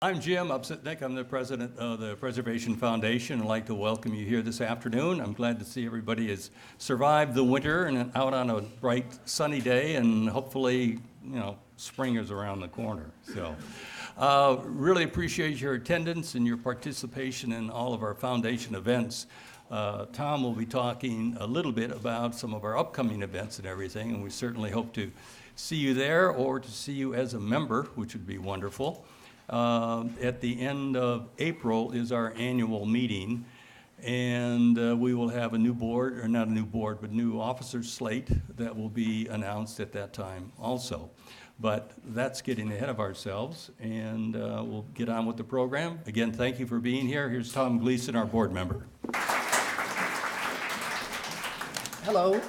I'm Jim Upsitnik. I'm the president of the Preservation Foundation. I'd like to welcome you here this afternoon. I'm glad to see everybody has survived the winter and out on a bright sunny day, and hopefully, spring is around the corner. So really appreciate your attendance and your participation in all of our foundation events. Tom will be talking a little bit about some of our upcoming events and everything, and we certainly hope to see you there or to see you as a member, which would be wonderful. At the end of April is our annual meeting, and we will have a new board, or not a new board, but new officers slate that will be announced at that time also. But that's getting ahead of ourselves, and we'll get on with the program. Again, thank you for being here. Here's Tom Glessner, our board member. Hello.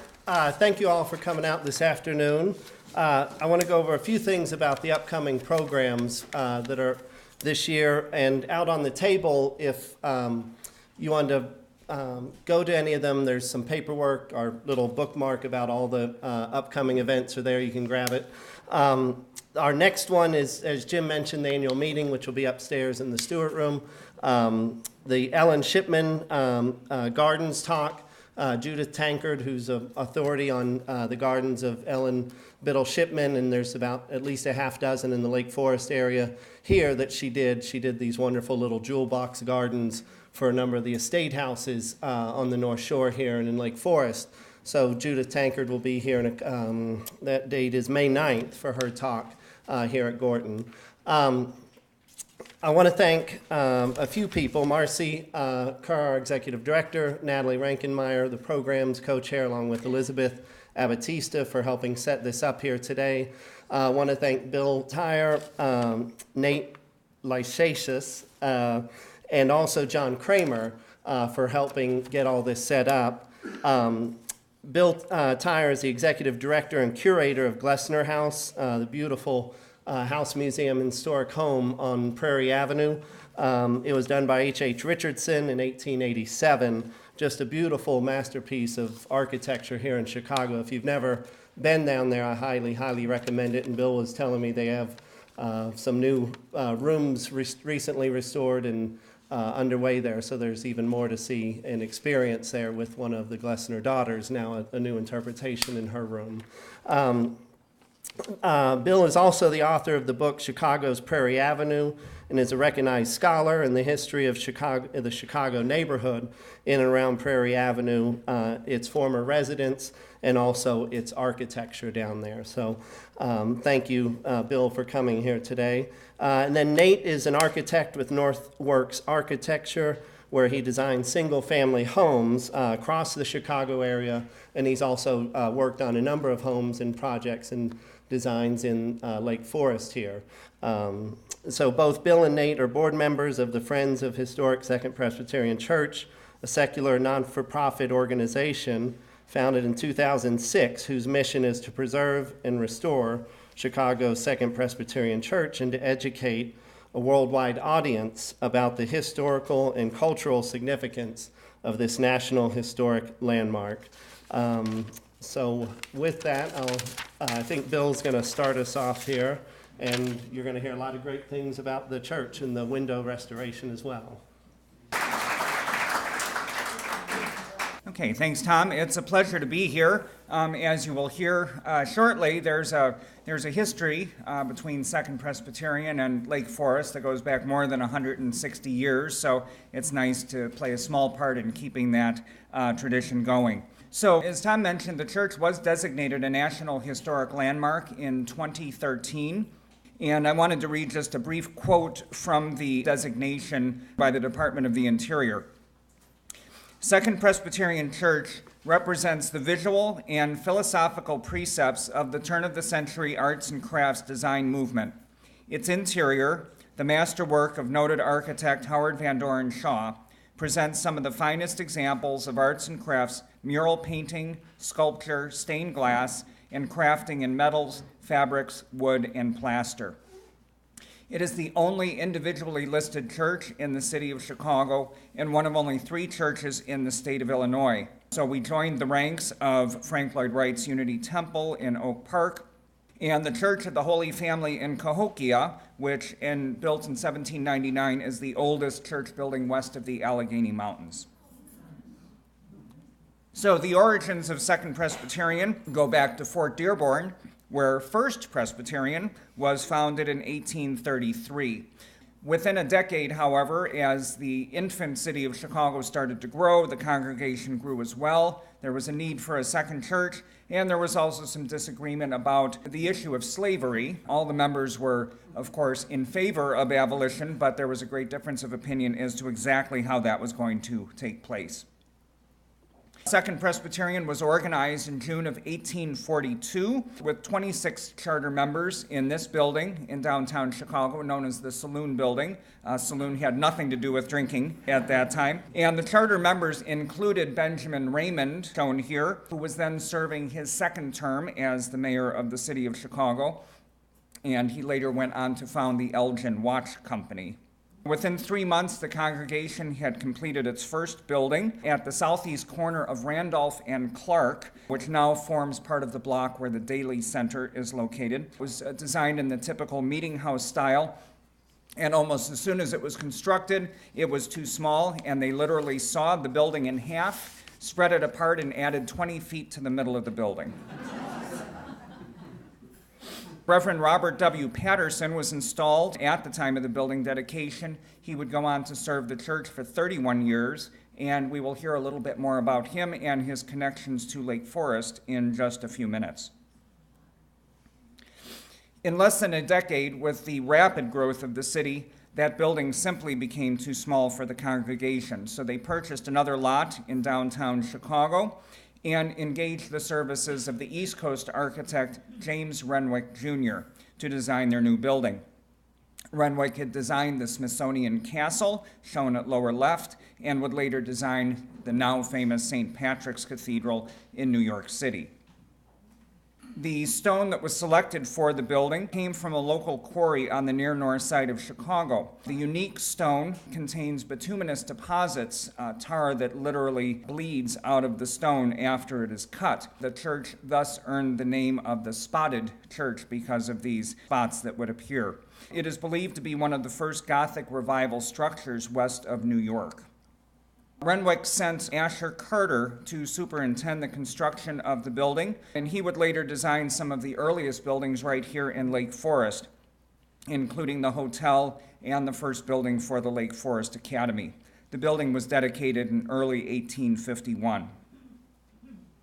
Thank you all for coming out this afternoon. I want to go over a few things about the upcoming programs that are this year, and out on the table, if you want to go to any of them, there's some paperwork, our little bookmark about all the upcoming events are there. You can grab it. Our next one is, as Jim mentioned, the annual meeting, which will be upstairs in the Stewart Room. The Ellen Shipman Gardens Talk. Judith Tankard, who's an authority on the gardens of Ellen Biddle Shipman, and there's about at least a half dozen in the Lake Forest area here that she did. She did these wonderful little jewel box gardens for a number of the estate houses on the North Shore here and in Lake Forest. So Judith Tankard will be here, that date is May 9th for her talk here at Gorton. I want to thank a few people, Marcy Kerr, our executive director, Natalie Rankenmeyer, the program's co-chair, along with Elizabeth Abatista for helping set this up here today. I want to thank Bill Tyre, Nate Lielasus, and also John Kramer for helping get all this set up. Bill Tyre is the executive director and curator of Glessner House, the beautiful House Museum and Historic Home on Prairie Avenue. It was done by H.H. Richardson in 1887. Just a beautiful masterpiece of architecture here in Chicago. If you've never been down there, I highly, highly recommend it. And Bill was telling me they have some new rooms recently restored and underway there, so there's even more to see and experience there with one of the Glessner daughters, now a new interpretation in her room. Bill is also the author of the book Chicago's Prairie Avenue and is a recognized scholar in the history of Chicago, the Chicago neighborhood in and around Prairie Avenue, its former residents, and also its architecture down there. So thank you, Bill, for coming here today. And then Nate is an architect with Northworks Architecture, where he designed single-family homes across the Chicago area, and he's also worked on a number of homes and projects and designs in Lake Forest here. So both Bill and Nate are board members of the Friends of Historic Second Presbyterian Church, a secular non-for-profit organization founded in 2006, whose mission is to preserve and restore Chicago's Second Presbyterian Church and to educate a worldwide audience about the historical and cultural significance of this national historic landmark. So with that, I think Bill's going to start us off here, and you're going to hear a lot of great things about the church and the window restoration as well. Okay, thanks, Tom. It's a pleasure to be here. As you will hear shortly, there's a history between Second Presbyterian and Lake Forest that goes back more than 160 years, so it's nice to play a small part in keeping that tradition going. So, as Tom mentioned, the church was designated a National Historic Landmark in 2013, and I wanted to read just a brief quote from the designation by the Department of the Interior. Second Presbyterian Church represents the visual and philosophical precepts of the turn-of-the-century arts and crafts design movement. Its interior, the masterwork of noted architect Howard Van Doren Shaw, presents some of the finest examples of arts and crafts, mural painting, sculpture, stained glass, and crafting in metals, fabrics, wood, and plaster. It is the only individually listed church in the city of Chicago and one of only 3 churches in the state of Illinois. So we joined the ranks of Frank Lloyd Wright's Unity Temple in Oak Park and the Church of the Holy Family in Cahokia, which built in 1799 is the oldest church building west of the Allegheny Mountains. So the origins of Second Presbyterian go back to Fort Dearborn, where First Presbyterian was founded in 1833. Within a decade, however, as the infant city of Chicago started to grow, the congregation grew as well. There was a need for a second church, and there was also some disagreement about the issue of slavery. All the members were, of course, in favor of abolition, but there was a great difference of opinion as to exactly how that was going to take place. Second Presbyterian was organized in June of 1842 with 26 charter members in this building in downtown Chicago, known as the Saloon Building. Saloon had nothing to do with drinking at that time. And the charter members included Benjamin Raymond, shown here, who was then serving his second term as the mayor of the city of Chicago. And he later went on to found the Elgin Watch Company. Within 3 months, the congregation had completed its first building at the southeast corner of Randolph and Clark, which now forms part of the block where the Daly Center is located. It was designed in the typical meeting house style, and almost as soon as it was constructed, it was too small, and they literally sawed the building in half, spread it apart, and added 20 feet to the middle of the building. Reverend Robert W. Patterson was installed at the time of the building dedication. He would go on to serve the church for 31 years, and we will hear a little bit more about him and his connections to Lake Forest in just a few minutes. In less than a decade, with the rapid growth of the city, that building simply became too small for the congregation, so they purchased another lot in downtown Chicago and engaged the services of the East Coast architect James Renwick Jr. to design their new building. Renwick had designed the Smithsonian Castle, shown at lower left, and would later design the now famous St. Patrick's Cathedral in New York City. The stone that was selected for the building came from a local quarry on the near north side of Chicago. The unique stone contains bituminous deposits, tar that literally bleeds out of the stone after it is cut. The church thus earned the name of the Spotted Church because of these spots that would appear. It is believed to be one of the first Gothic revival structures west of New York. Renwick sent Asher Carter to superintend the construction of the building, and he would later design some of the earliest buildings right here in Lake Forest, including the hotel and the first building for the Lake Forest Academy. The building was dedicated in early 1851.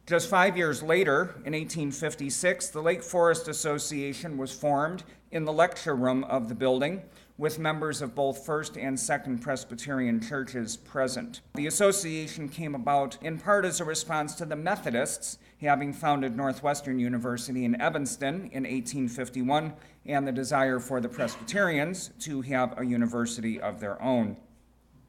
Just 5 years later, in 1856, the Lake Forest Association was formed in the lecture room of the building, with members of both First and Second Presbyterian churches present. The association came about in part as a response to the Methodists having founded Northwestern University in Evanston in 1851, and the desire for the Presbyterians to have a university of their own.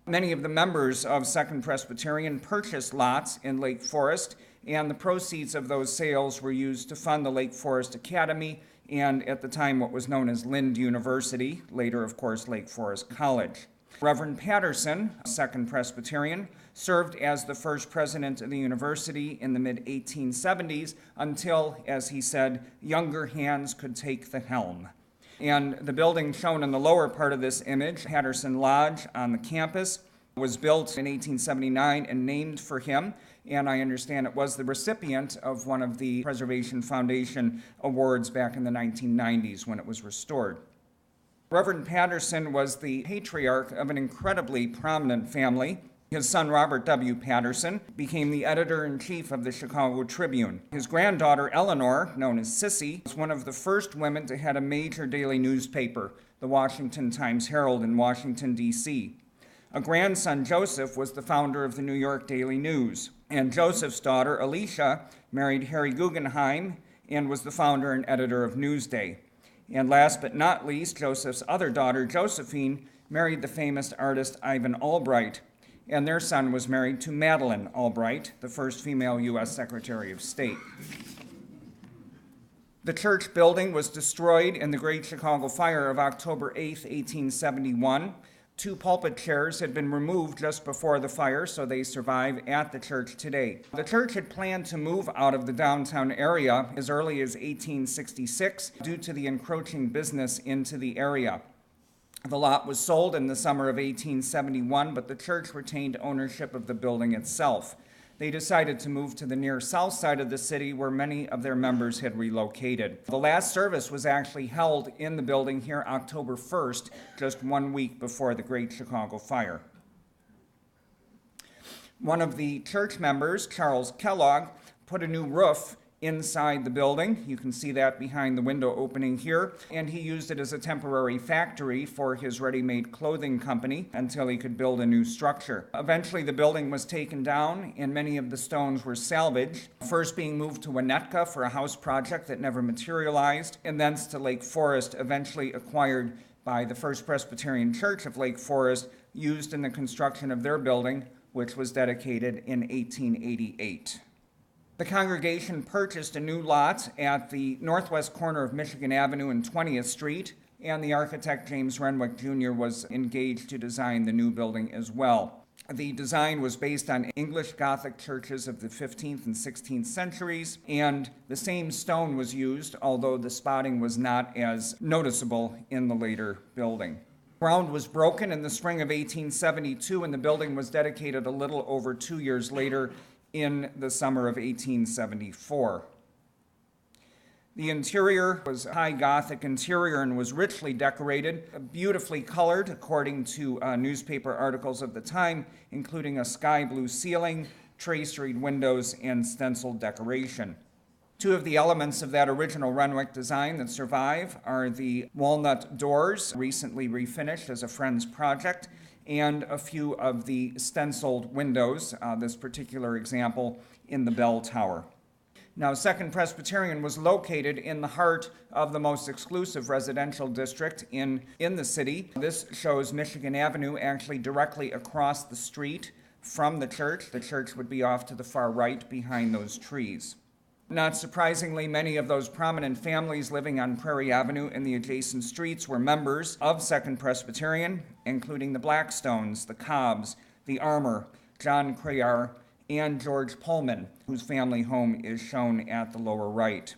Many of the members of Second Presbyterian purchased lots in Lake Forest, and the proceeds of those sales were used to fund the Lake Forest Academy and at the time what was known as Lind University, later of course Lake Forest College. Reverend Patterson, Second Presbyterian, served as the first president of the university in the mid-1870s until, as he said, younger hands could take the helm. And the building shown in the lower part of this image, Patterson Lodge on the campus, was built in 1879 and named for him, and I understand it was the recipient of one of the Preservation Foundation awards back in the 1990s when it was restored. Reverend Patterson was the patriarch of an incredibly prominent family. His son, Robert W. Patterson, became the editor-in-chief of the Chicago Tribune. His granddaughter, Eleanor, known as Sissy, was one of the first women to head a major daily newspaper, the Washington Times-Herald in Washington, D.C. A grandson, Joseph, was the founder of the New York Daily News, and Joseph's daughter, Alicia, married Harry Guggenheim and was the founder and editor of Newsday. And last but not least, Joseph's other daughter, Josephine, married the famous artist Ivan Albright, and their son was married to Madeleine Albright, the first female U.S. Secretary of State. The church building was destroyed in the Great Chicago Fire of October 8, 1871, 2 pulpit chairs had been removed just before the fire, so they survive at the church today. The church had planned to move out of the downtown area as early as 1866 due to the encroaching business into the area. The lot was sold in the summer of 1871, but the church retained ownership of the building itself. They decided to move to the near south side of the city where many of their members had relocated. The last service was actually held in the building here October 1st, just 1 week before the Great Chicago Fire. One of the church members, Charles Kellogg, put a new roof inside the building. You can see that behind the window opening here. And he used it as a temporary factory for his ready-made clothing company until he could build a new structure. Eventually, the building was taken down and many of the stones were salvaged, first being moved to Winnetka for a house project that never materialized, and thence to Lake Forest, eventually acquired by the First Presbyterian Church of Lake Forest, used in the construction of their building, which was dedicated in 1888. The congregation purchased a new lot at the northwest corner of Michigan Avenue and 20th Street, and the architect James Renwick Jr. was engaged to design the new building as well. The design was based on English Gothic churches of the 15th and 16th centuries, and the same stone was used, although the spotting was not as noticeable in the later building. Ground was broken in the spring of 1872, and the building was dedicated a little over 2 years later in the summer of 1874. The interior was a high Gothic interior and was richly decorated, beautifully colored according to newspaper articles of the time, including a sky blue ceiling, traceried windows, and stenciled decoration. 2 of the elements of that original Renwick design that survive are the walnut doors, recently refinished as a friend's project, and a few of the stenciled windows, this particular example in the bell tower. Now, Second Presbyterian was located in the heart of the most exclusive residential district in the city. This shows Michigan Avenue actually directly across the street from the church. The church would be off to the far right behind those trees. Not surprisingly, many of those prominent families living on Prairie Avenue and the adjacent streets were members of Second Presbyterian, including the Blackstones, the Cobbs, the Armour, John Crayar, and George Pullman, whose family home is shown at the lower right.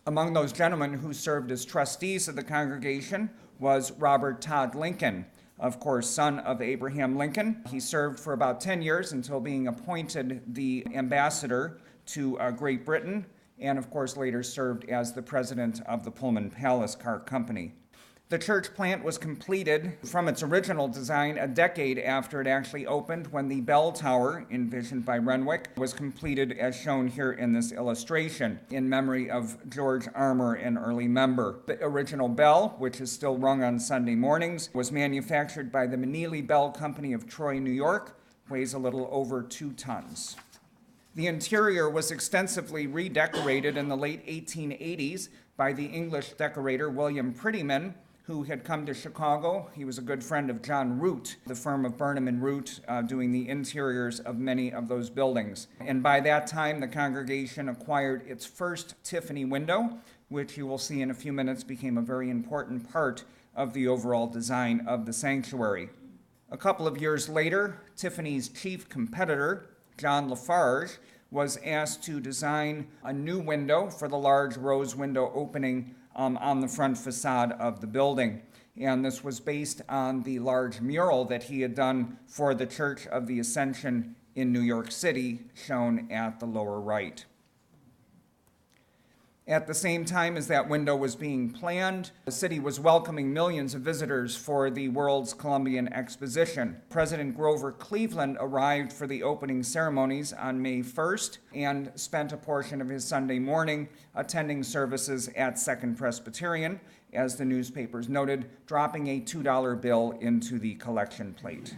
Among those gentlemen who served as trustees of the congregation was Robert Todd Lincoln, of course, son of Abraham Lincoln. He served for about 10 years until being appointed the ambassador to Great Britain, and of course later served as the president of the Pullman Palace Car Company. The church plant was completed from its original design a decade after it actually opened, when the bell tower, envisioned by Renwick, was completed as shown here in this illustration, in memory of George Armour, an early member. The original bell, which is still rung on Sunday mornings, was manufactured by the Meneely Bell Company of Troy, New York, weighs a little over 2 tons. The interior was extensively redecorated in the late 1880s by the English decorator William Prettyman, who had come to Chicago. He was a good friend of John Root, the firm of Burnham and Root, doing the interiors of many of those buildings. And by that time, the congregation acquired its first Tiffany window, which you will see in a few minutes became a very important part of the overall design of the sanctuary. A couple of years later, Tiffany's chief competitor, John Lafarge, was asked to design a new window for the large rose window opening on the front facade of the building. And this was based on the large mural that he had done for the Church of the Ascension in New York City, shown at the lower right. At the same time as that window was being planned, the city was welcoming millions of visitors for the World's Columbian Exposition. President Grover Cleveland arrived for the opening ceremonies on May 1st and spent a portion of his Sunday morning attending services at Second Presbyterian, as the newspapers noted, dropping a $2 bill into the collection plate.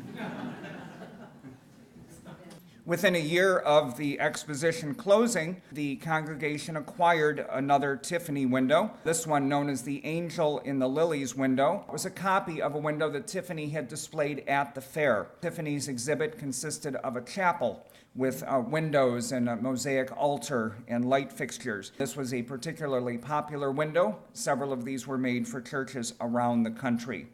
Within a year of the exposition closing, the congregation acquired another Tiffany window. This one, known as the Angel in the Lilies window, was a copy of a window that Tiffany had displayed at the fair. Tiffany's exhibit consisted of a chapel with windows and a mosaic altar and light fixtures. This was a particularly popular window. Several of these were made for churches around the country.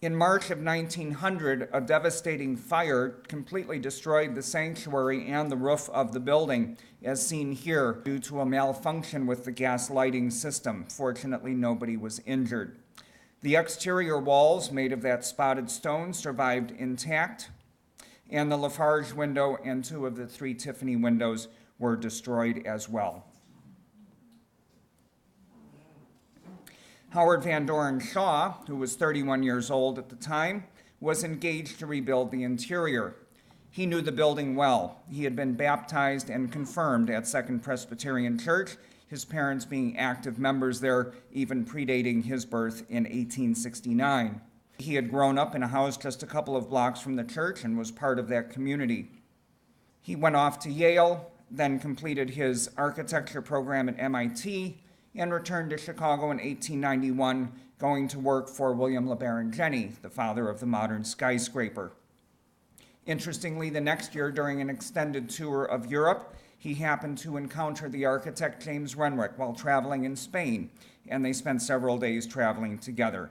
In March of 1900, a devastating fire completely destroyed the sanctuary and the roof of the building, as seen here, due to a malfunction with the gas lighting system. Fortunately, nobody was injured. The exterior walls, made of that spotted stone, survived intact, and the Lafarge window and 2 of the 3 Tiffany windows were destroyed as well. Howard Van Doren Shaw, who was 31 years old at the time, was engaged to rebuild the interior. He knew the building well. He had been baptized and confirmed at Second Presbyterian Church, his parents being active members there, even predating his birth in 1869. He had grown up in a house just a couple of blocks from the church and was part of that community. He went off to Yale, then completed his architecture program at MIT, and returned to Chicago in 1891, going to work for William LeBaron Jenney, the father of the modern skyscraper. Interestingly, the next year, during an extended tour of Europe, he happened to encounter the architect James Renwick while traveling in Spain, and they spent several days traveling together.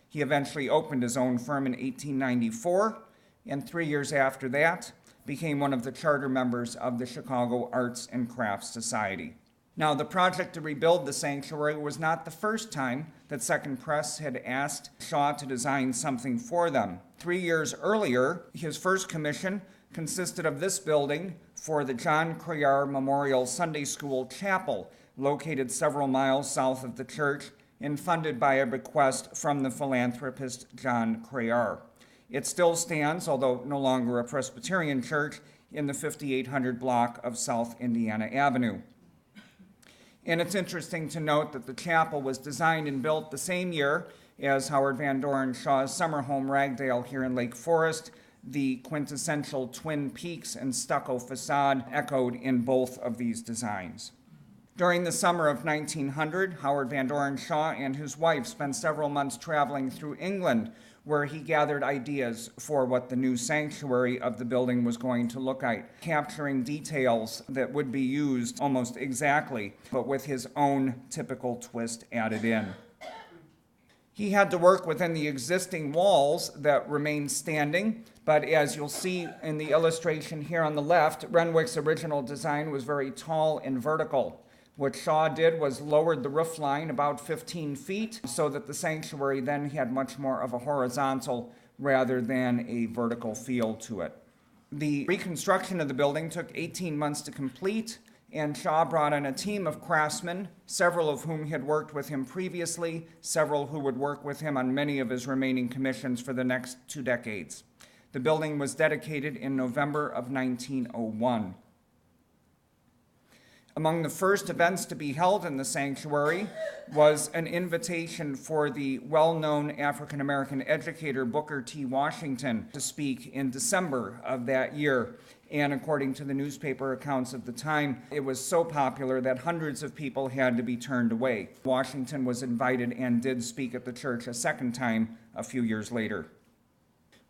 He eventually opened his own firm in 1894, and 3 years after that, became one of the charter members of the Chicago Arts and Crafts Society. Now, the project to rebuild the sanctuary was not the first time that Second Pres had asked Shaw to design something for them. 3 years earlier, his first commission consisted of this building for the John Crayer Memorial Sunday School Chapel, located several miles south of the church and funded by a bequest from the philanthropist John Crayer. It still stands, although no longer a Presbyterian church, in the 5800 block of South Indiana Avenue. And it's interesting to note that the chapel was designed and built the same year as Howard Van Doren Shaw's summer home Ragdale here in Lake Forest. The quintessential Twin Peaks and stucco facade echoed in both of these designs. During the summer of 1900, Howard Van Doren Shaw and his wife spent several months traveling through England, where he gathered ideas for what the new sanctuary of the building was going to look like, capturing details that would be used almost exactly, but with his own typical twist added in. He had to work within the existing walls that remained standing, but as you'll see in the illustration here on the left, Renwick's original design was very tall and vertical. What Shaw did was lowered the roof line about 15 feet so that the sanctuary then had much more of a horizontal rather than a vertical feel to it. The reconstruction of the building took 18 months to complete, and Shaw brought in a team of craftsmen, several of whom had worked with him previously, several who would work with him on many of his remaining commissions for the next 2 decades. The building was dedicated in November of 1901. Among the first events to be held in the sanctuary was an invitation for the well-known African-American educator Booker T. Washington to speak in December of that year. And according to the newspaper accounts of the time, it was so popular that hundreds of people had to be turned away. Washington was invited and did speak at the church a second time a few years later.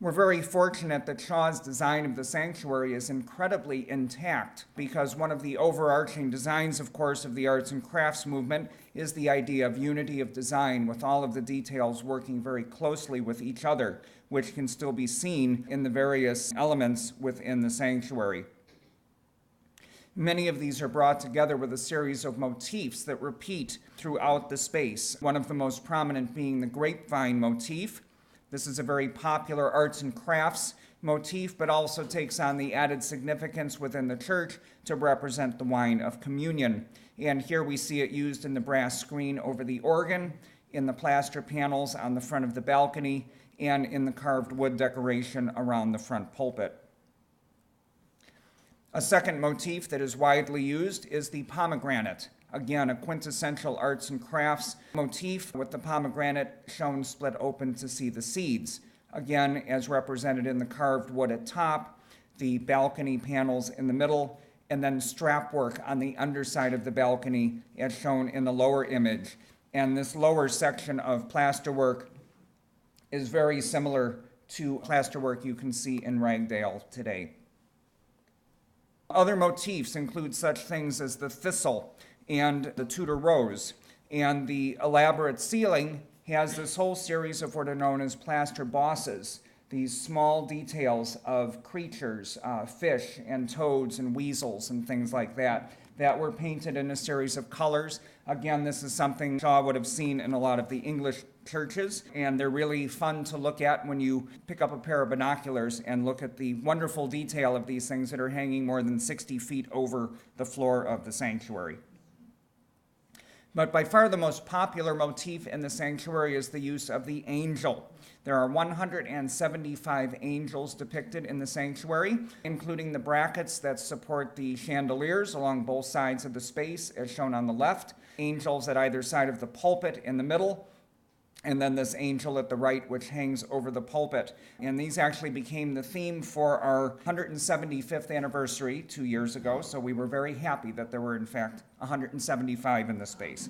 We're very fortunate that Shaw's design of the sanctuary is incredibly intact, because one of the overarching designs, of course, of the arts and crafts movement is the idea of unity of design, with all of the details working very closely with each other, which can still be seen in the various elements within the sanctuary. Many of these are brought together with a series of motifs that repeat throughout the space, one of the most prominent being the grapevine motif. This is a very popular arts and crafts motif, but also takes on the added significance within the church to represent the wine of communion. And here we see it used in the brass screen over the organ, in the plaster panels on the front of the balcony, and in the carved wood decoration around the front pulpit. A second motif that is widely used is the pomegranate. Again, a quintessential arts and crafts motif with the pomegranate shown split open to see the seeds. Again, as represented in the carved wood at top, the balcony panels in the middle, and then strap work on the underside of the balcony as shown in the lower image. And this lower section of plasterwork is very similar to plasterwork you can see in Ragdale today. Other motifs include such things as the thistle and the Tudor rose, and the elaborate ceiling has this whole series of what are known as plaster bosses, these small details of creatures, fish and toads and weasels and things like that, that were painted in a series of colors. Again, this is something Shaw would have seen in a lot of the English churches, and they're really fun to look at when you pick up a pair of binoculars and look at the wonderful detail of these things that are hanging more than 60 feet over the floor of the sanctuary. But by far the most popular motif in the sanctuary is the use of the angel. There are 175 angels depicted in the sanctuary, including the brackets that support the chandeliers along both sides of the space, as shown on the left, angels at either side of the pulpit in the middle, and then this angel at the right, which hangs over the pulpit. And these actually became the theme for our 175th anniversary 2 years ago, so we were very happy that there were, in fact, 175 in the space.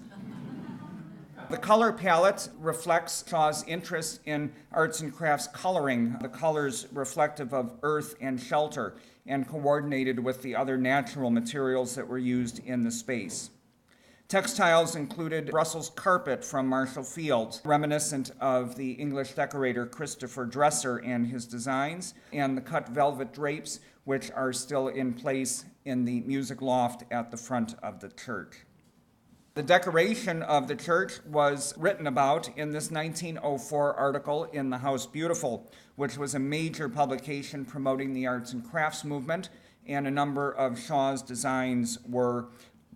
The color palette reflects Shaw's interest in arts and crafts coloring, the colors reflective of earth and shelter, and coordinated with the other natural materials that were used in the space. Textiles included Brussels carpet from Marshall Fields, reminiscent of the English decorator Christopher Dresser and his designs, and the cut velvet drapes, which are still in place in the music loft at the front of the church. The decoration of the church was written about in this 1904 article in The House Beautiful, which was a major publication promoting the arts and crafts movement, and a number of Shaw's designs were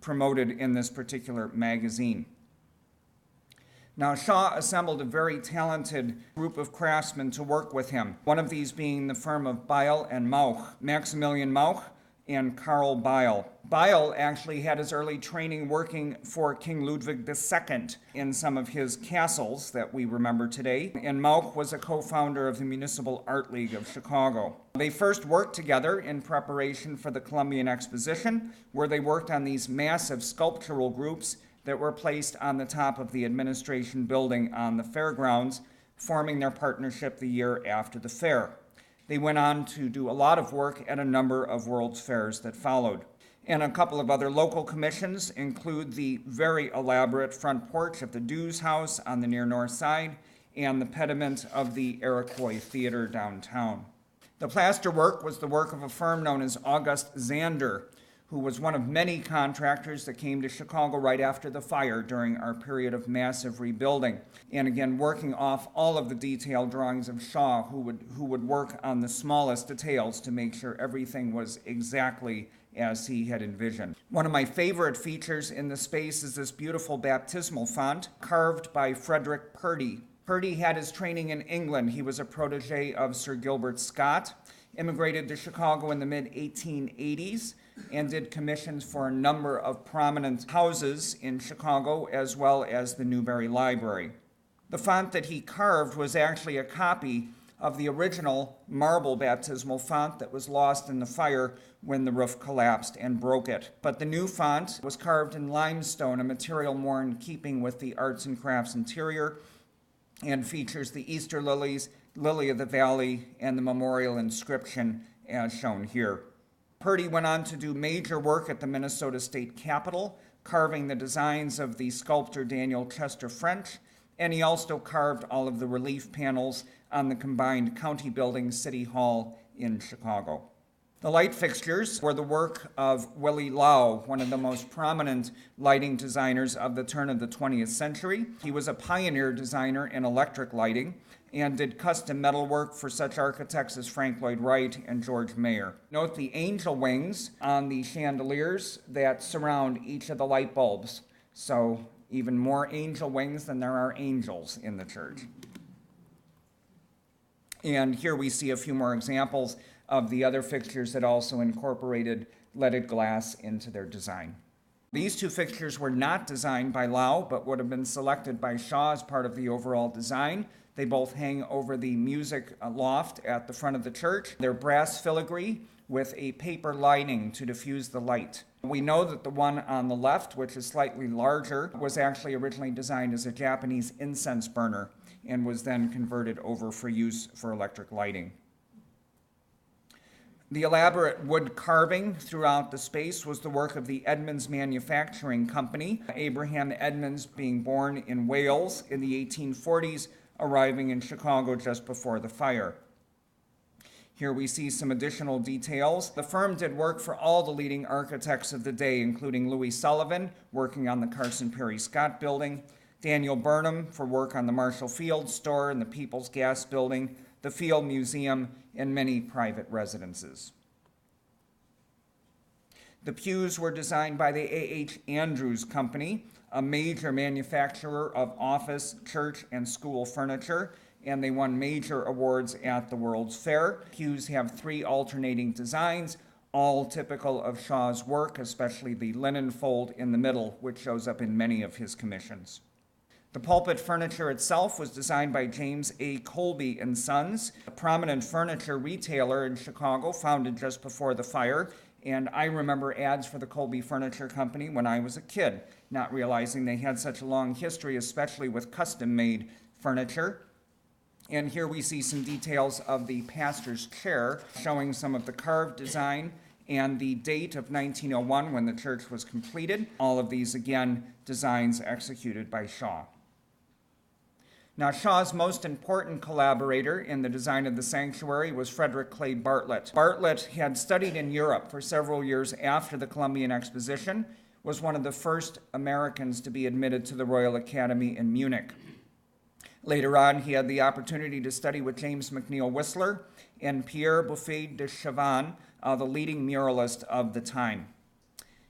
promoted in this particular magazine. Now, Shaw assembled a very talented group of craftsmen to work with him, one of these being the firm of Beil and Mauch, Maximilian Mauch and Karl Beil. Beil actually had his early training working for King Ludwig II in some of his castles that we remember today, and Mauch was a co-founder of the Municipal Art League of Chicago. They first worked together in preparation for the Columbian Exposition, where they worked on these massive sculptural groups that were placed on the top of the administration building on the fairgrounds, forming their partnership the year after the fair. They went on to do a lot of work at a number of World's Fairs that followed. And a couple of other local commissions include the very elaborate front porch of the Dews House on the near north side and the pediment of the Iroquois Theater downtown. The plaster work was the work of a firm known as August Zander, who was one of many contractors that came to Chicago right after the fire during our period of massive rebuilding. And again, working off all of the detailed drawings of Shaw, who would work on the smallest details to make sure everything was exactly as he had envisioned. One of my favorite features in the space is this beautiful baptismal font carved by Frederick Purdy. Purdy had his training in England. He was a protege of Sir Gilbert Scott, immigrated to Chicago in the mid-1880s, and did commissions for a number of prominent houses in Chicago, as well as the Newberry Library. The font that he carved was actually a copy of the original marble baptismal font that was lost in the fire when the roof collapsed and broke it. But the new font was carved in limestone, a material more in keeping with the arts and crafts interior, and features the Easter lilies, lily of the valley, and the memorial inscription as shown here. Purdy went on to do major work at the Minnesota State Capitol, carving the designs of the sculptor Daniel Chester French, and he also carved all of the relief panels on the combined county building City Hall in Chicago. The light fixtures were the work of Willie Lau, one of the most prominent lighting designers of the turn of the 20th century. He was a pioneer designer in electric lighting and did custom metalwork for such architects as Frank Lloyd Wright and George Mayer. Note the angel wings on the chandeliers that surround each of the light bulbs. So even more angel wings than there are angels in the church. And here we see a few more examples of the other fixtures that also incorporated leaded glass into their design. These two fixtures were not designed by Lau, but would have been selected by Shaw as part of the overall design. They both hang over the music loft at the front of the church. They're brass filigree with a paper lining to diffuse the light. We know that the one on the left, which is slightly larger, was actually originally designed as a Japanese incense burner and was then converted over for use for electric lighting. The elaborate wood carving throughout the space was the work of the Edmunds Manufacturing Company, Abraham Edmunds being born in Wales in the 1840s, arriving in Chicago just before the fire. Here we see some additional details. The firm did work for all the leading architects of the day, including Louis Sullivan, working on the Carson Perry Scott building, Daniel Burnham for work on the Marshall Field store and the People's Gas building, the Field Museum, and many private residences. The pews were designed by the A.H. Andrews Company, a major manufacturer of office, church, and school furniture, and they won major awards at the World's Fair. Pews have 3 alternating designs, all typical of Shaw's work, especially the linen fold in the middle, which shows up in many of his commissions. The pulpit furniture itself was designed by James A. Colby and Sons, a prominent furniture retailer in Chicago, founded just before the fire. And I remember ads for the Colby Furniture Company when I was a kid, not realizing they had such a long history, especially with custom-made furniture. And here we see some details of the pastor's chair, showing some of the carved design and the date of 1901 when the church was completed. All of these, again, designs executed by Shaw. Now, Shaw's most important collaborator in the design of the sanctuary was Frederick Clay Bartlett. Bartlett had studied in Europe for several years after the Columbian Exposition, was one of the first Americans to be admitted to the Royal Academy in Munich. Later on, he had the opportunity to study with James McNeill Whistler and Pierre Buffet de Chavannes, the leading muralist of the time.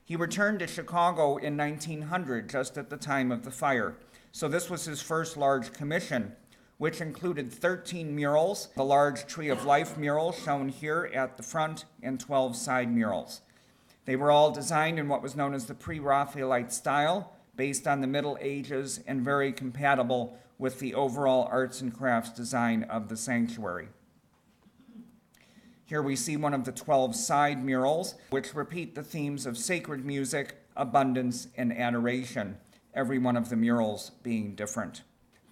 He returned to Chicago in 1900, just at the time of the fire. So this was his first large commission, which included 13 murals, the large Tree of Life mural shown here at the front, and 12 side murals. They were all designed in what was known as the pre-Raphaelite style, based on the Middle Ages and very compatible with the overall arts and crafts design of the sanctuary. Here we see one of the 12 side murals, which repeat the themes of sacred music, abundance, and adoration, every one of the murals being different.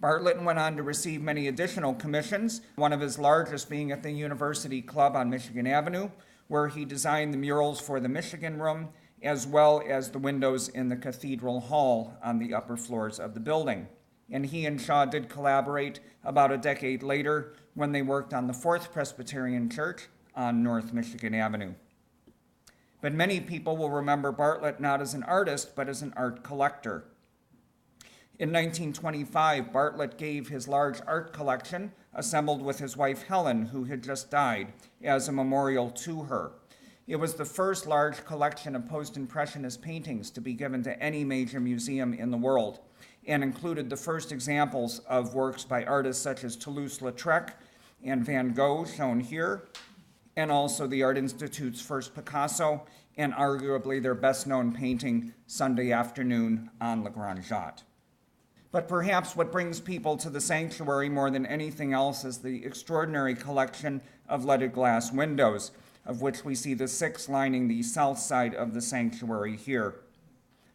Bartlett went on to receive many additional commissions, one of his largest being at the University Club on Michigan Avenue, where he designed the murals for the Michigan Room, as well as the windows in the Cathedral Hall on the upper floors of the building. And he and Shaw did collaborate about a decade later when they worked on the Fourth Presbyterian Church on North Michigan Avenue. But many people will remember Bartlett not as an artist, but as an art collector. In 1925, Bartlett gave his large art collection, assembled with his wife Helen, who had just died, as a memorial to her. It was the first large collection of post-impressionist paintings to be given to any major museum in the world, and included the first examples of works by artists such as Toulouse-Lautrec and Van Gogh, shown here, and also the Art Institute's first Picasso, and arguably their best-known painting, Sunday Afternoon on La Grande Jatte. But perhaps what brings people to the sanctuary more than anything else is the extraordinary collection of leaded glass windows, of which we see the 6 lining the south side of the sanctuary here.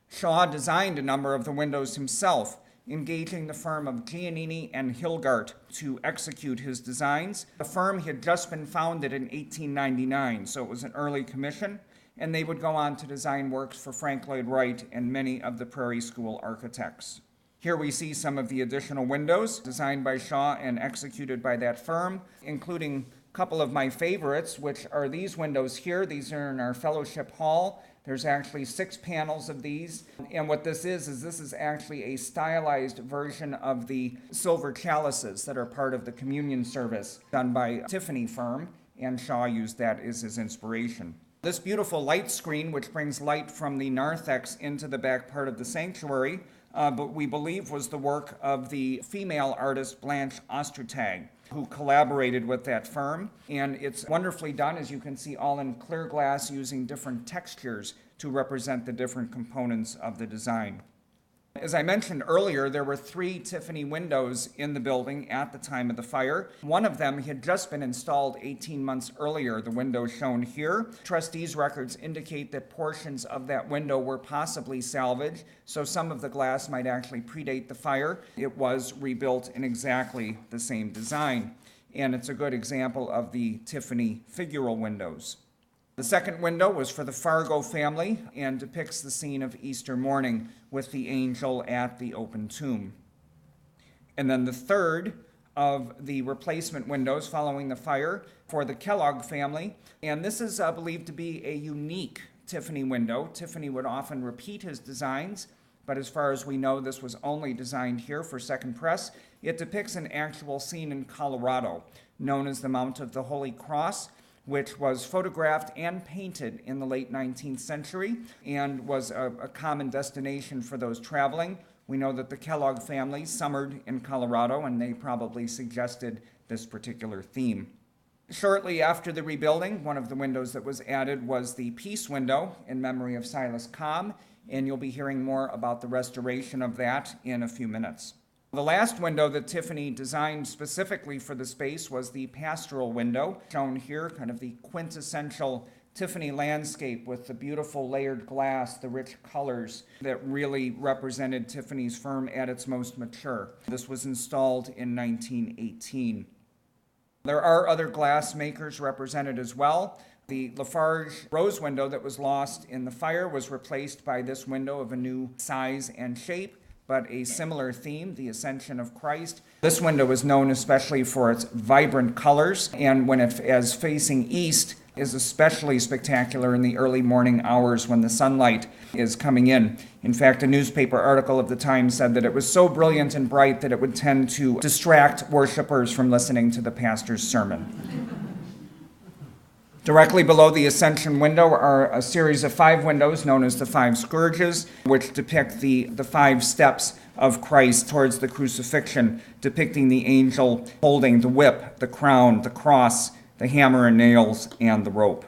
Shaw designed a number of the windows himself, engaging the firm of Giannini and Hilgart to execute his designs. The firm had just been founded in 1899, so it was an early commission, and they would go on to design works for Frank Lloyd Wright and many of the Prairie School architects. Here we see some of the additional windows designed by Shaw and executed by that firm, including a couple of my favorites, which are these windows here. These are in our fellowship hall. There's actually 6 panels of these. And what this is this is actually a stylized version of the silver chalices that are part of the communion service done by Tiffany firm, and Shaw used that as his inspiration. This beautiful light screen, which brings light from the narthex into the back part of the sanctuary, but we believe was the work of the female artist Blanche Ostertag, who collaborated with that firm. And it's wonderfully done, as you can see, all in clear glass using different textures to represent the different components of the design. As I mentioned earlier, there were 3 Tiffany windows in the building at the time of the fire. One of them had just been installed 18 months earlier, the window shown here. Trustees' records indicate that portions of that window were possibly salvaged, so some of the glass might actually predate the fire. It was rebuilt in exactly the same design. and it's a good example of the Tiffany figural windows. The second window was for the Fargo family and depicts the scene of Easter morning with the angel at the open tomb. And then the third of the replacement windows following the fire for the Kellogg family. And this is believed to be a unique Tiffany window. Tiffany would often repeat his designs, but as far as we know, this was only designed here for Second Press. It depicts an actual scene in Colorado, known as the Mount of the Holy Cross, which was photographed and painted in the late 19th century and was a common destination for those traveling. We know that the Kellogg family summered in Colorado, and they probably suggested this particular theme. Shortly after the rebuilding, one of the windows that was added was the Peace window in memory of Silas Comm, and you'll be hearing more about the restoration of that in a few minutes. The last window that Tiffany designed specifically for the space was the pastoral window, shown here, kind of the quintessential Tiffany landscape with the beautiful layered glass, the rich colors that really represented Tiffany's firm at its most mature. This was installed in 1918. There are other glass makers represented as well. The Lafarge rose window that was lost in the fire was replaced by this window of a new size and shape, but a similar theme, the Ascension of Christ. This window is known especially for its vibrant colors, and when it is facing east, is especially spectacular in the early morning hours when the sunlight is coming in. In fact, a newspaper article of the time said that it was so brilliant and bright that it would tend to distract worshipers from listening to the pastor's sermon. Directly below the Ascension window are a series of 5 windows known as the 5 scourges, which depict the 5 steps of Christ towards the crucifixion, depicting the angel holding the whip, the crown, the cross, the hammer and nails, and the rope.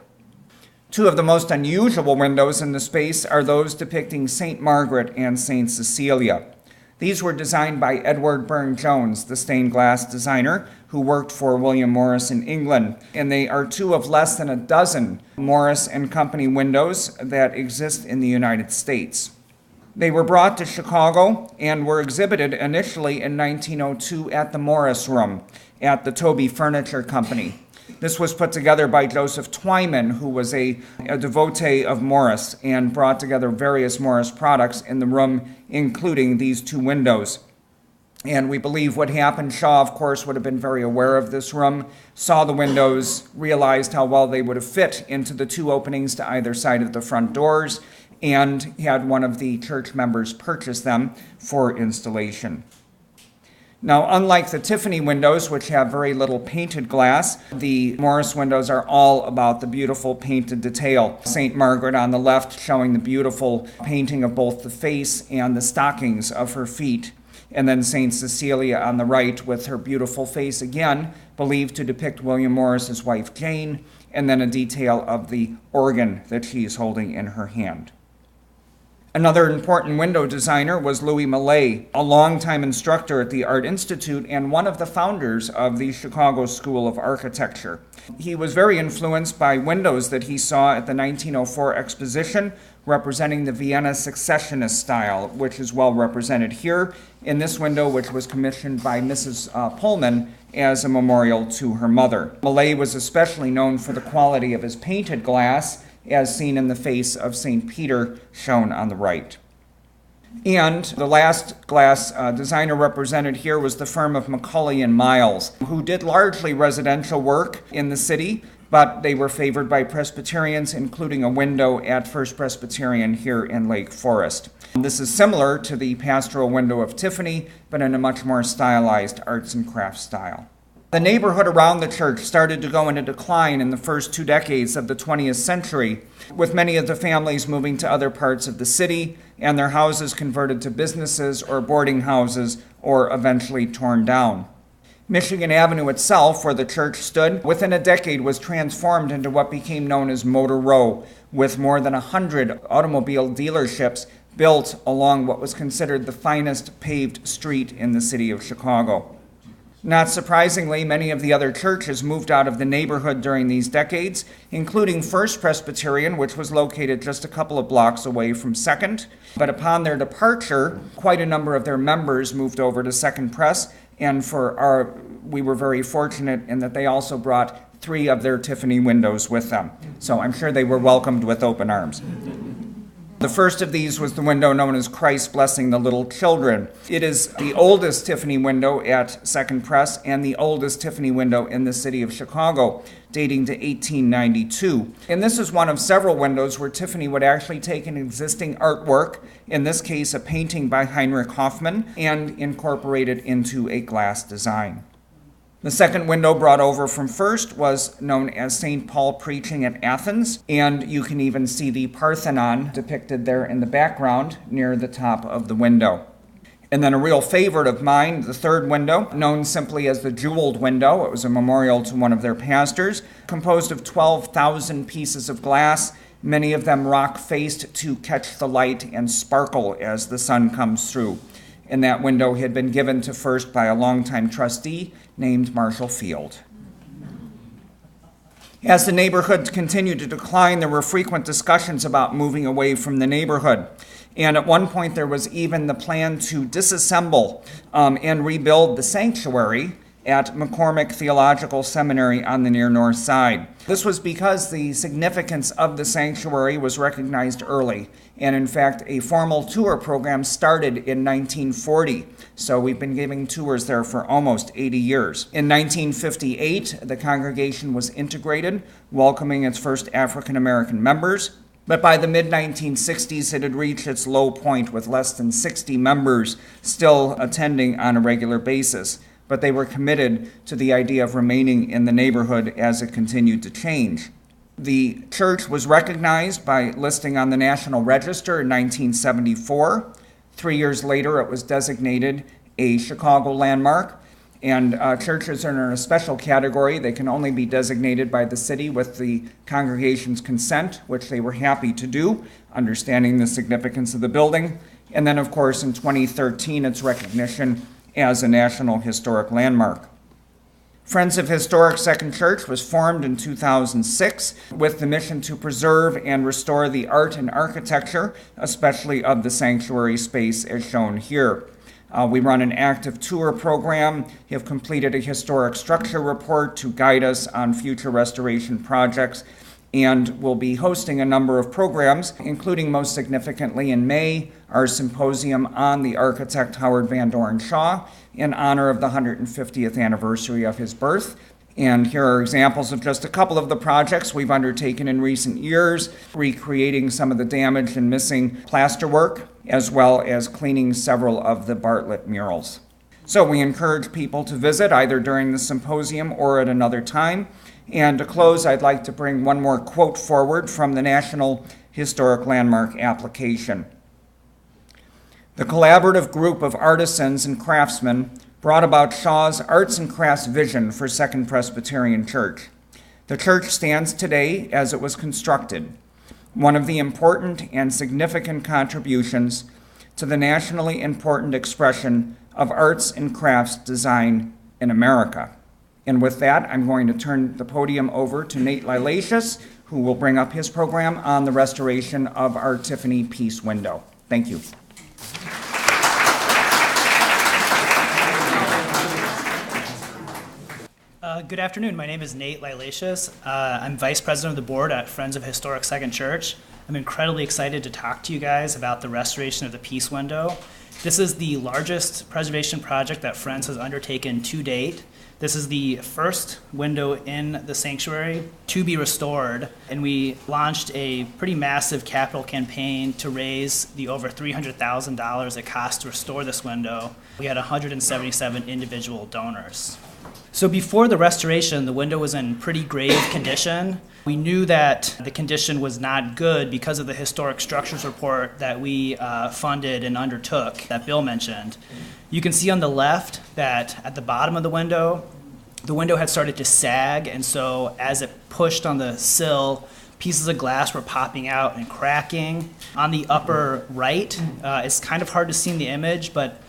2 of the most unusual windows in the space are those depicting St. Margaret and St. Cecilia. These were designed by Edward Burne-Jones, the stained glass designer, who worked for William Morris in England, and they are 2 of less than a dozen Morris and Company windows that exist in the United States. They were brought to Chicago and were exhibited initially in 1902 at the Morris Room at the Toby Furniture Company. This was put together by Joseph Twyman, who was a devotee of Morris and brought together various Morris products in the room, including these 2 windows. And we believe what happened, Shaw, of course, would have been very aware of this room, saw the windows, realized how well they would have fit into the 2 openings to either side of the front doors, and had one of the church members purchase them for installation. Now, unlike the Tiffany windows, which have very little painted glass, the Morris windows are all about the beautiful painted detail. St. Margaret on the left showing the beautiful painting of both the face and the stockings of her feet, and then St. Cecilia on the right with her beautiful face again, believed to depict William Morris's wife Jane, and then a detail of the organ that she is holding in her hand. Another important window designer was Louis Millet, a longtime instructor at the Art Institute and one of the founders of the Chicago School of Architecture. He was very influenced by windows that he saw at the 1904 exposition representing the Vienna Successionist style, which is well represented here in this window, which was commissioned by Mrs. Pullman as a memorial to her mother. Millet was especially known for the quality of his painted glass, as seen in the face of St. Peter, shown on the right. And the last glass designer represented here was the firm of Macaulay and Miles, who did largely residential work in the city, but they were favored by Presbyterians, including a window at First Presbyterian here in Lake Forest. This is similar to the pastoral window of Tiffany, but in a much more stylized arts and crafts style. The neighborhood around the church started to go into decline in the first 2 decades of the 20th century, with many of the families moving to other parts of the city and their houses converted to businesses or boarding houses or eventually torn down. Michigan Avenue itself, where the church stood, within a decade was transformed into what became known as Motor Row, with more than 100 automobile dealerships built along what was considered the finest paved street in the city of Chicago. Not surprisingly, many of the other churches moved out of the neighborhood during these decades, including First Presbyterian, which was located just a couple of blocks away from Second. But upon their departure, quite a number of their members moved over to Second Pres, and for we were very fortunate in that they also brought 3 of their Tiffany windows with them. So I'm sure they were welcomed with open arms. The first of these was the window known as Christ Blessing the Little Children. It is the oldest Tiffany window at Second Press and the oldest Tiffany window in the city of Chicago, dating to 1892. And this is one of several windows where Tiffany would actually take an existing artwork, in this case a painting by Heinrich Hoffmann, and incorporate it into a glass design. The second window brought over from First was known as St. Paul Preaching at Athens, and you can even see the Parthenon depicted there in the background near the top of the window. And then a real favorite of mine, the third window, known simply as the Jeweled Window. It was a memorial to one of their pastors, composed of 12,000 pieces of glass, many of them rock-faced to catch the light and sparkle as the sun comes through. And that window had been given to First by a longtime trustee named Marshall Field. As the neighborhood continued to decline, there were frequent discussions about moving away from the neighborhood. And at one point, there was even the plan to disassemble and rebuild the sanctuary at McCormick Theological Seminary on the near north side. This was because the significance of the sanctuary was recognized early, and in fact, a formal tour program started in 1940. So we've been giving tours there for almost 80 years. In 1958, the congregation was integrated, welcoming its first African American members. But by the mid-1960s, it had reached its low point with less than 60 members still attending on a regular basis. But they were committed to the idea of remaining in the neighborhood as it continued to change. The church was recognized by listing on the National Register in 1974. 3 years later, it was designated a Chicago landmark, and churches are in a special category. They can only be designated by the city with the congregation's consent, which they were happy to do, understanding the significance of the building. And then, of course, in 2013, its recognition as a National Historic Landmark. Friends of Historic Second Church was formed in 2006 with the mission to preserve and restore the art and architecture, especially of the sanctuary space as shown here. We run an active tour program, have completed a historic structure report to guide us on future restoration projects, and we'll be hosting a number of programs, including most significantly in May, our symposium on the architect Howard Van Doren Shaw in honor of the 150th anniversary of his birth. And here are examples of just a couple of the projects we've undertaken in recent years, recreating some of the damaged and missing plasterwork, as well as cleaning several of the Bartlett murals. So we encourage people to visit either during the symposium or at another time. And to close, I'd like to bring one more quote forward from the National Historic Landmark application. The collaborative group of artisans and craftsmen brought about Shaw's arts and crafts vision for Second Presbyterian Church. The church stands today as it was constructed, one of the important and significant contributions to the nationally important expression of arts and crafts design in America. And with that, I'm going to turn the podium over to Nate Lielasus, who will bring up his program on the restoration of our Tiffany Peace window. Thank you. Good afternoon. My name is Nate Lielasus. I'm Vice President of the Board at Friends of Historic Second Church. I'm incredibly excited to talk to you guys about the restoration of the Peace Window. This is the largest preservation project that Friends has undertaken to date. This is the first window in the sanctuary to be restored, and we launched a pretty massive capital campaign to raise the over $300,000 it cost to restore this window. We had 177 individual donors. So before the restoration, the window was in pretty grave condition. We knew that the condition was not good because of the historic structures report that we funded and undertook that Bill mentioned. You can see on the left that at the bottom of the window had started to sag, and so as it pushed on the sill, pieces of glass were popping out and cracking. On the upper right, it's kind of hard to see in the image, but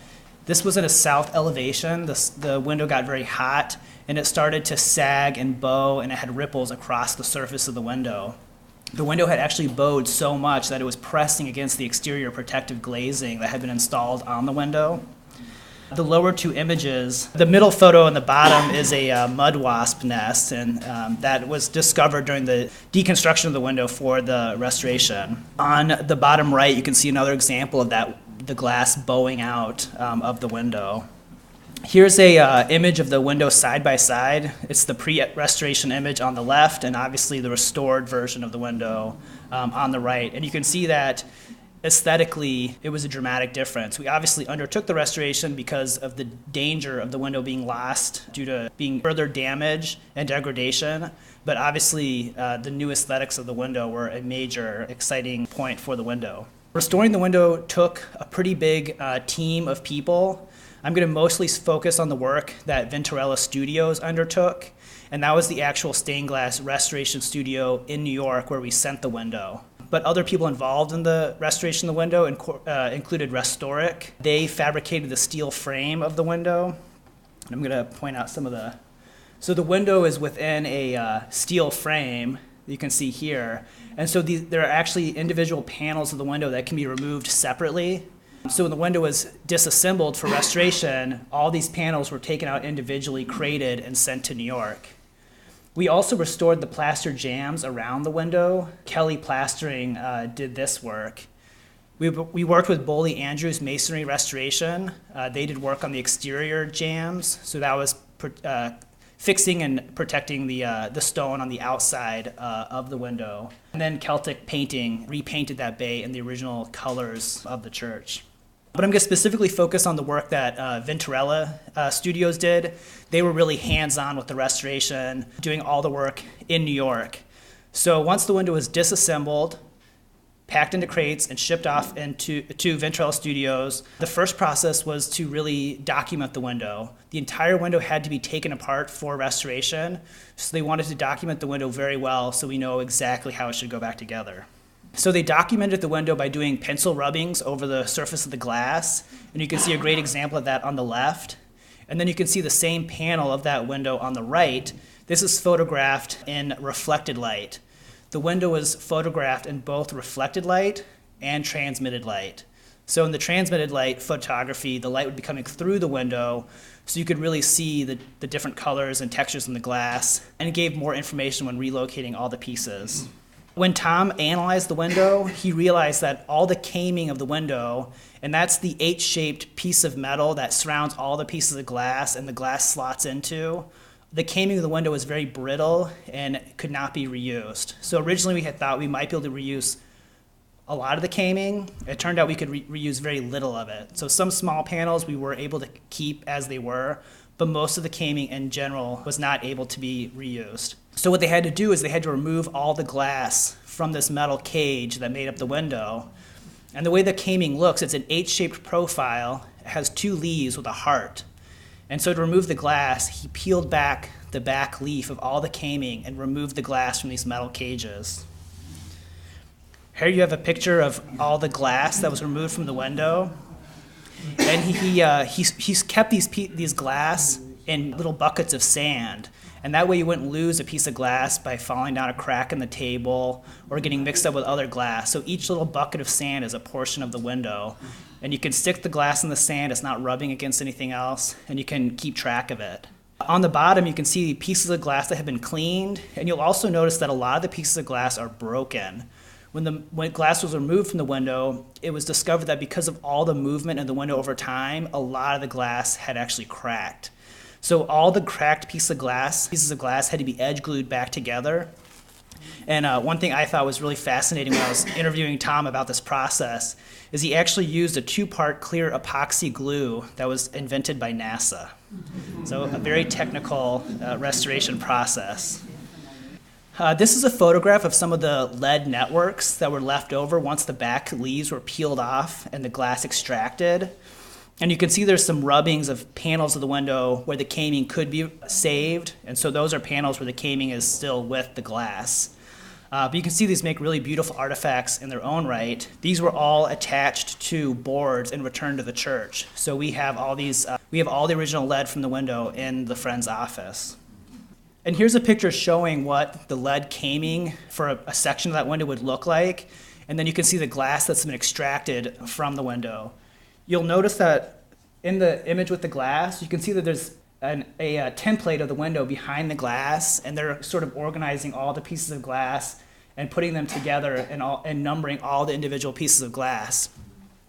this was at a south elevation. The window got very hot, and it started to sag and bow, and it had ripples across the surface of the window. The window had actually bowed so much that it was pressing against the exterior protective glazing that had been installed on the window. The lower two images, the middle photo on the bottom is a mud wasp nest, and that was discovered during the deconstruction of the window for the restoration. On the bottom right, you can see another example of that, the glass bowing out of the window. Here's a image of the window side by side. It's the pre-restoration image on the left, and obviously the restored version of the window on the right. And you can see that aesthetically, it was a dramatic difference. We obviously undertook the restoration because of the danger of the window being lost due to being further damage and degradation. But obviously, the new aesthetics of the window were a major exciting point for the window. Restoring the window took a pretty big team of people. I'm going to mostly focus on the work that Venturella Studios undertook, and that was the actual stained glass restoration studio in New York where we sent the window. But other people involved in the restoration of the window included Restoric. They fabricated the steel frame of the window. And I'm going to point out some of the... So the window is within a steel frame, you can see here. And so there are actually individual panels of the window that can be removed separately. So when the window was disassembled for restoration, all these panels were taken out individually, crated, and sent to New York. We also restored the plaster jambs around the window. Kelly Plastering did this work. We worked with Boley Andrews Masonry Restoration. They did work on the exterior jambs, so that was fixing and protecting the stone on the outside of the window. And then Celtic Painting repainted that bay in the original colors of the church. But I'm going to specifically focus on the work that Venturella Studios did. They were really hands-on with the restoration, doing all the work in New York. So once the window was disassembled, packed into crates, and shipped off to Venturella Studios, the first process was to really document the window. The entire window had to be taken apart for restoration, so they wanted to document the window very well so we know exactly how it should go back together. So they documented the window by doing pencil rubbings over the surface of the glass, and you can see a great example of that on the left. And then you can see the same panel of that window on the right. This is photographed in reflected light. The window was photographed in both reflected light and transmitted light. So in the transmitted light photography, the light would be coming through the window, so you could really see the different colors and textures in the glass, and it gave more information when relocating all the pieces. When Tom analyzed the window, he realized that all the caming of the window, and that's the H-shaped piece of metal that surrounds all the pieces of glass and the glass slots into, the caming of the window was very brittle and could not be reused. So originally we had thought we might be able to reuse a lot of the caming. It turned out we could reuse very little of it. So some small panels we were able to keep as they were, but most of the caming in general was not able to be reused. So what they had to do is they had to remove all the glass from this metal cage that made up the window. And the way the caming looks, it's an H-shaped profile. It has two leaves with a heart. And so to remove the glass, he peeled back the back leaf of all the caming and removed the glass from these metal cages. Here you have a picture of all the glass that was removed from the window. And he's kept these glass in little buckets of sand. And that way you wouldn't lose a piece of glass by falling down a crack in the table or getting mixed up with other glass. So each little bucket of sand is a portion of the window. And you can stick the glass in the sand, it's not rubbing against anything else, and you can keep track of it. On the bottom, you can see pieces of glass that have been cleaned, and you'll also notice that a lot of the pieces of glass are broken. When glass was removed from the window, it was discovered that because of all the movement in the window over time, a lot of the glass had actually cracked. So all the cracked pieces of glass had to be edge glued back together. And one thing I thought was really fascinating when I was interviewing Tom about this process is he actually used a two-part clear epoxy glue that was invented by NASA. So a very technical restoration process. This is a photograph of some of the lead networks that were left over once the back leaves were peeled off and the glass extracted. And you can see there's some rubbings of panels of the window where the caming could be saved. And so those are panels where the caming is still with the glass. But you can see these make really beautiful artifacts in their own right. These were all attached to boards and returned to the church. So we have all these, we have all the original lead from the window in the friend's office. And here's a picture showing what the lead caming for a section of that window would look like. And then you can see the glass that's been extracted from the window. You'll notice that in the image with the glass, you can see that there's a template of the window behind the glass, and they're sort of organizing all the pieces of glass and putting them together and numbering all the individual pieces of glass.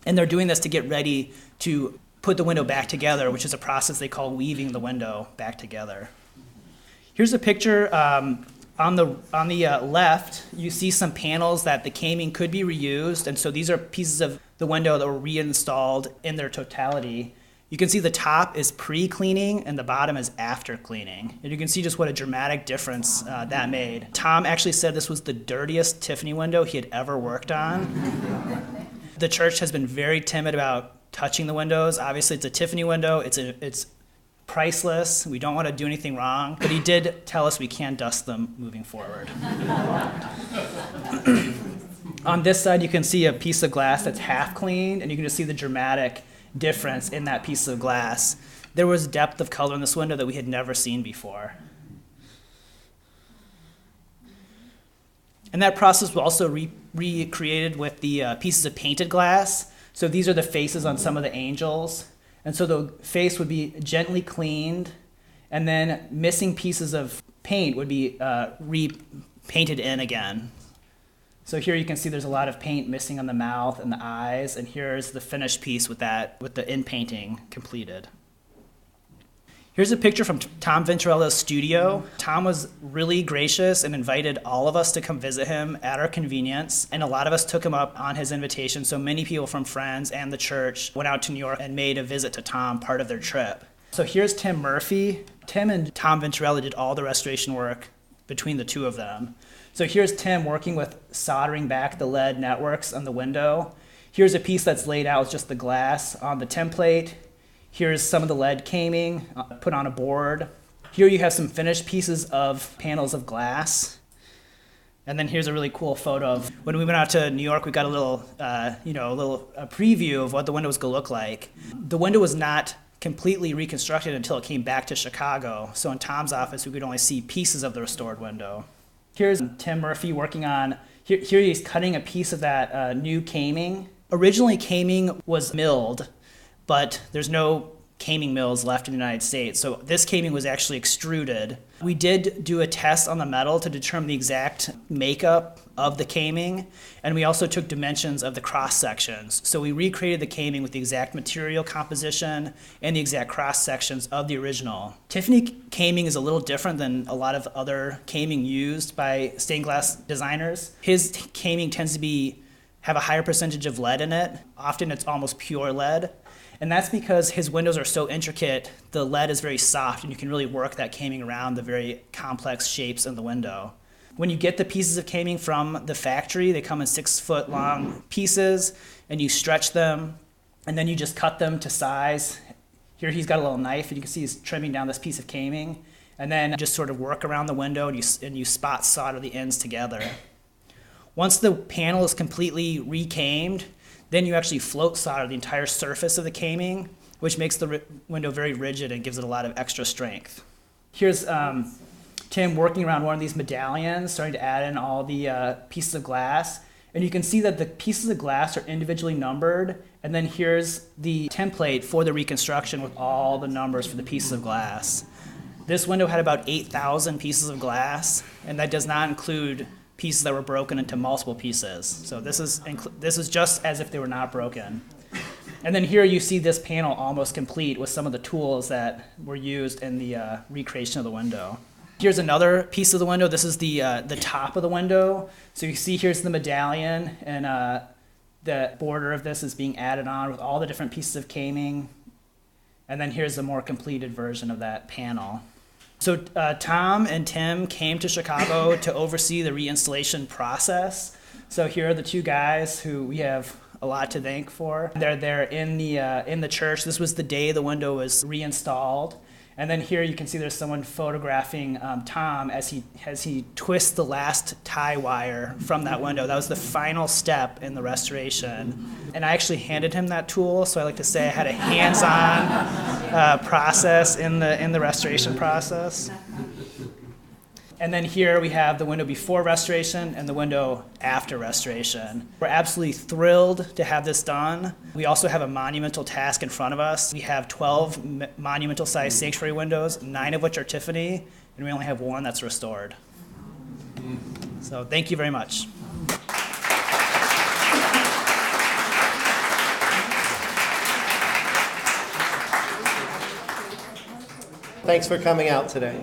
And they're doing this to get ready to put the window back together, which is a process they call weaving the window back together. Here's a picture. On the left, you see some panels that the caming could be reused, and so these are pieces of the window that were reinstalled in their totality. You can see the top is pre-cleaning and the bottom is after cleaning. And you can see just what a dramatic difference that made. Tom actually said this was the dirtiest Tiffany window he had ever worked on. The church has been very timid about touching the windows. Obviously, it's a Tiffany window. It's priceless. We don't want to do anything wrong. But he did tell us we can dust them moving forward. On this side, you can see a piece of glass that's half cleaned, and you can just see the dramatic difference in that piece of glass. There was depth of color in this window that we had never seen before. And that process was also recreated with the pieces of painted glass. So these are the faces on some of the angels. And so the face would be gently cleaned, and then missing pieces of paint would be repainted in again. So here you can see there's a lot of paint missing on the mouth and the eyes, and here's the finished piece with the in-painting completed. Here's a picture from Tom Venturella's studio. Tom was really gracious and invited all of us to come visit him at our convenience, and a lot of us took him up on his invitation, so many people from Friends and the church went out to New York and made a visit to Tom part of their trip. So here's Tim Murphy. Tim and Tom Venturella did all the restoration work between the two of them. So here's Tim working with soldering back the lead networks on the window. Here's a piece that's laid out with just the glass on the template. Here's some of the lead caming put on a board. Here you have some finished pieces of panels of glass. And then here's a really cool photo of when we went out to New York. We got a little preview of what the window was going to look like. The window was not completely reconstructed until it came back to Chicago. So in Tom's office, we could only see pieces of the restored window. Here's Tim Murphy working on, here he's cutting a piece of that new caming. Originally, caming was milled, but there's no caming mills left in the United States. So this caming was actually extruded. We did do a test on the metal to determine the exact makeup of the caming, and we also took dimensions of the cross sections. So we recreated the caming with the exact material composition and the exact cross sections of the original. Tiffany caming is a little different than a lot of other caming used by stained glass designers. His caming tends to have a higher percentage of lead in it. Often it's almost pure lead. And that's because his windows are so intricate, the lead is very soft, and you can really work that caming around the very complex shapes in the window. When you get the pieces of caming from the factory, they come in 6-foot long pieces, and you stretch them, and then you just cut them to size. Here he's got a little knife, and you can see he's trimming down this piece of caming, and then just sort of work around the window, and you spot solder the ends together. Once the panel is completely recamed, then you actually float solder the entire surface of the caming, which makes the window very rigid and gives it a lot of extra strength. Here's Tim working around one of these medallions, starting to add in all the pieces of glass. And you can see that the pieces of glass are individually numbered. And then here's the template for the reconstruction with all the numbers for the pieces of glass. This window had about 8,000 pieces of glass, and that does not include pieces that were broken into multiple pieces. So this is just as if they were not broken. And then here you see this panel almost complete with some of the tools that were used in the recreation of the window. Here's another piece of the window. This is the top of the window. So you see here's the medallion, and the border of this is being added on with all the different pieces of caming. And then here's a more completed version of that panel. So Tom and Tim came to Chicago to oversee the reinstallation process. So here are the two guys who we have a lot to thank for. They're there in the church. This was the day the window was reinstalled. And then here you can see there's someone photographing Tom as he twists the last tie wire from that window. That was the final step in the restoration. And I actually handed him that tool, so I like to say I had a hands-on process in the restoration process. And then here we have the window before restoration and the window after restoration. We're absolutely thrilled to have this done. We also have a monumental task in front of us. We have 12 monumental-sized sanctuary windows, 9 of which are Tiffany, and we only have 1 that's restored. So thank you very much. Thanks for coming out today.